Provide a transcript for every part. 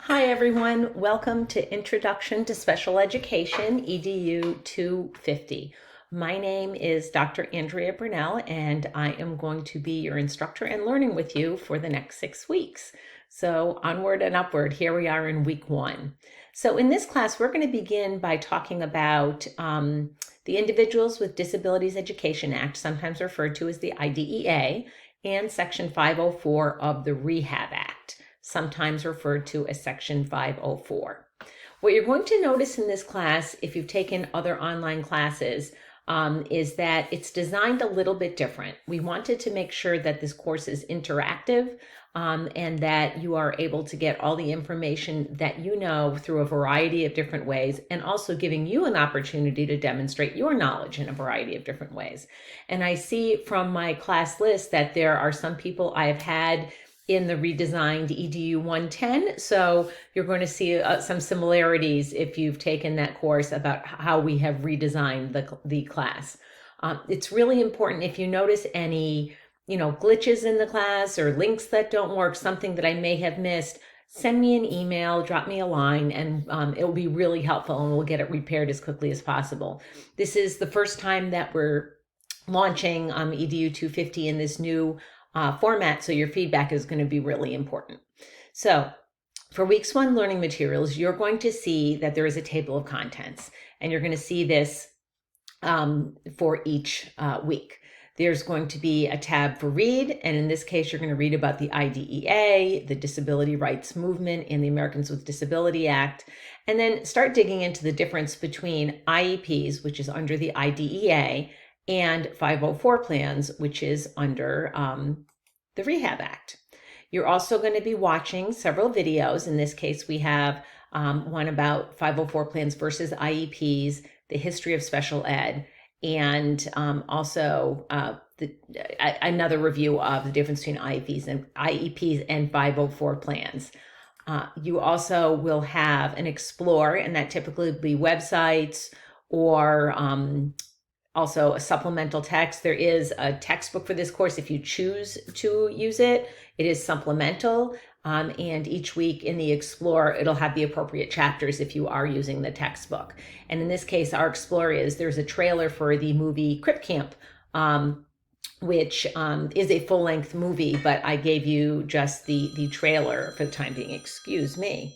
Hi everyone, welcome to Introduction to Special Education, EDU250. My name is Dr. Andrea Brunell and I am going to be your instructor and learning with you for the next 6 weeks. So onward and upward, here we are in week 1. So in this class, we're going to begin by talking about the Individuals with Disabilities Education Act, sometimes referred to as the IDEA, and Section 504 of the Rehab Act, sometimes referred to as Section 504. What you're going to notice in this class, if you've taken other online classes, is that it's designed a little bit different. We wanted to make sure that this course is interactive and that you are able to get all the information that you know through a variety of different ways, and also giving you an opportunity to demonstrate your knowledge in a variety of different ways. And I see from my class list that there are some people I have had in the redesigned EDU110. So you're going to see some similarities if you've taken that course about how we have redesigned the class. It's really important if you notice any glitches in the class or links that don't work, something that I may have missed, send me an email, drop me a line, and it will be really helpful and we'll get it repaired as quickly as possible. This is the first time that we're launching EDU250 in this new format, so your feedback is going to be really important. So for weeks 1 learning materials, you're going to see that there is a table of contents, and you're going to see this for each week. There's going to be a tab for read, and in this case, you're going to read about the IDEA, the Disability Rights Movement, and the Americans with Disability Act, and then start digging into the difference between IEPs, which is under the IDEA, and 504 plans, which is under the Rehab Act. You're also going to be watching several videos. In this case, we have one about 504 plans versus IEPs, the history of special ed, and also another review of the difference between IEPs and 504 plans. You also will have an explore, and that typically will be websites or also a supplemental text. There is a textbook for this course if you choose to use it. It is supplemental, and each week in the Explore, it'll have the appropriate chapters if you are using the textbook. And in this case, our Explore there's a trailer for the movie Crip Camp, which is a full-length movie, but I gave you just the trailer for the time being. Excuse me.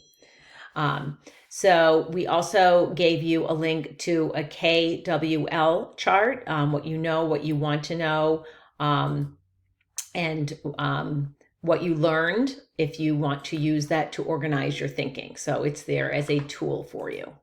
So we also gave you a link to a KWL chart, what you know, what you want to know, and what you learned if you want to use that to organize your thinking. So it's there as a tool for you.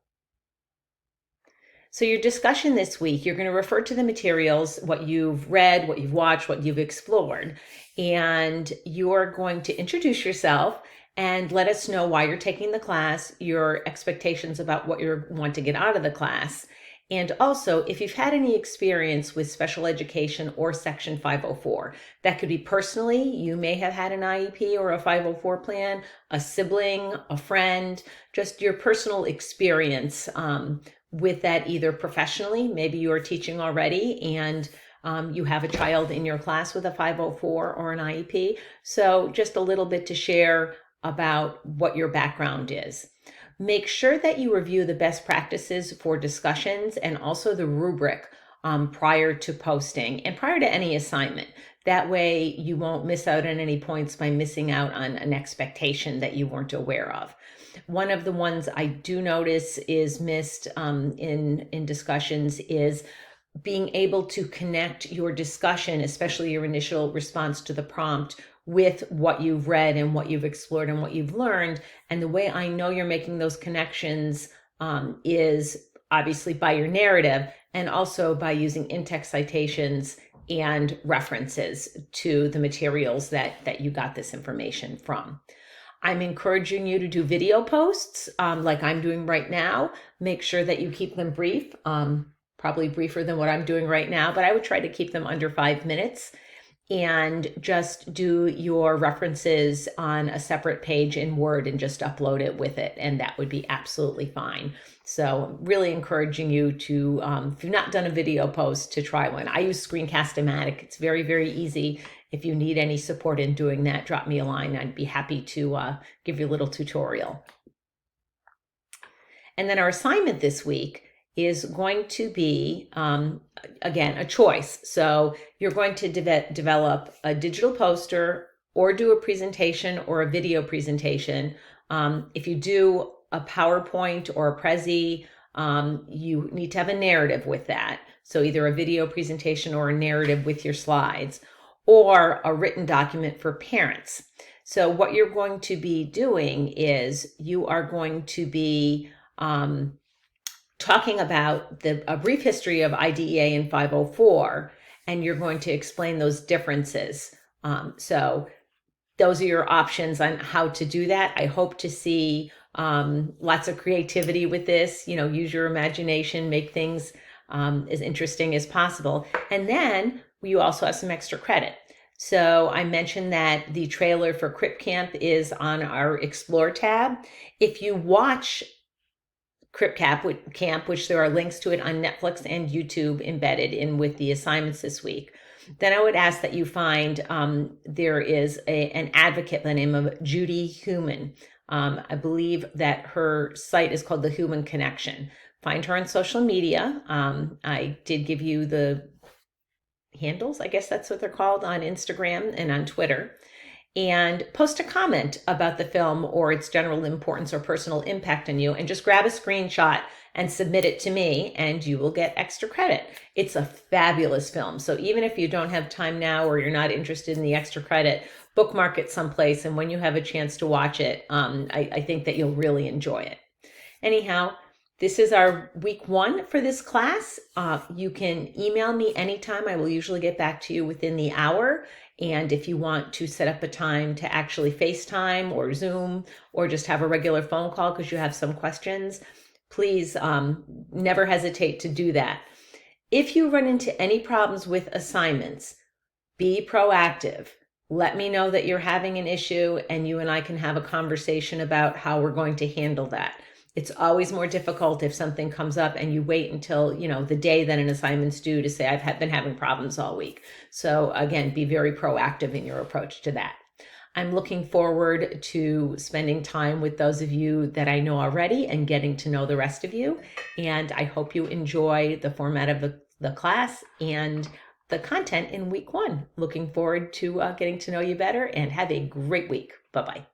So your discussion this week, you're going to refer to the materials, what you've read, what you've watched, what you've explored, and you're going to introduce yourself and let us know why you're taking the class, your expectations about what you want to get out of the class, and also if you've had any experience with special education or Section 504. That could be personally, you may have had an IEP or a 504 plan, a sibling, a friend, just your personal experience with that, either professionally, maybe you're teaching already and you have a child in your class with a 504 or an IEP. So just a little bit to share about what your background is. Make sure that you review the best practices for discussions and also the rubric prior to posting and prior to any assignment. That way you won't miss out on any points by missing out on an expectation that you weren't aware of. One of the ones I do notice is missed in discussions is being able to connect your discussion, especially your initial response to the prompt, with what you've read and what you've explored and what you've learned. And the way I know you're making those connections is obviously by your narrative and also by using in-text citations and references to the materials that you got this information from. I'm encouraging you to do video posts like I'm doing right now. Make sure that you keep them brief, probably briefer than what I'm doing right now, but I would try to keep them under 5 minutes. And just do your references on a separate page in Word and just upload it with it, and that would be absolutely fine. So really encouraging you to, if you've not done a video post, to try one. I use Screencast-O-Matic. It's very, very easy. If you need any support in doing that, drop me a line. I'd be happy to give you a little tutorial. And then our assignment this week is going to be, again, a choice. So you're going to develop a digital poster or do a presentation or a video presentation. If you do a PowerPoint or a Prezi, you need to have a narrative with that. So either a video presentation or a narrative with your slides, or a written document for parents. So what you're going to be doing is you are going to be talking about a brief history of IDEA and 504, and you're going to explain those differences. So those are your options on how to do that. I hope to see lots of creativity with this. Use your imagination, make things as interesting as possible. And then you also have some extra credit. So I mentioned that the trailer for Crip Camp is on our Explore tab. If you watch Crip Camp, which there are links to it on Netflix and YouTube embedded in with the assignments this week, then I would ask that you find there is an advocate by the name of Judy Human. I believe that her site is called The Human Connection. Find her on social media. I did give you the handles, I guess that's what they're called, on Instagram and on Twitter. And post a comment about the film or its general importance or personal impact on you, and just grab a screenshot and submit it to me, and you will get extra credit. It's a fabulous film. So even if you don't have time now or you're not interested in the extra credit, bookmark it someplace, and when you have a chance to watch it, I think that you'll really enjoy it. Anyhow, this is our week 1 for this class. You can email me anytime. I will usually get back to you within the hour. And if you want to set up a time to actually FaceTime or Zoom or just have a regular phone call because you have some questions, please never hesitate to do that. If you run into any problems with assignments, be proactive. Let me know that you're having an issue, and you and I can have a conversation about how we're going to handle that. It's always more difficult if something comes up and you wait until, the day that an assignment's due to say, I've been having problems all week. So again, be very proactive in your approach to that. I'm looking forward to spending time with those of you that I know already and getting to know the rest of you. And I hope you enjoy the format of the class and the content in week 1. Looking forward to getting to know you better, and have a great week. Bye-bye.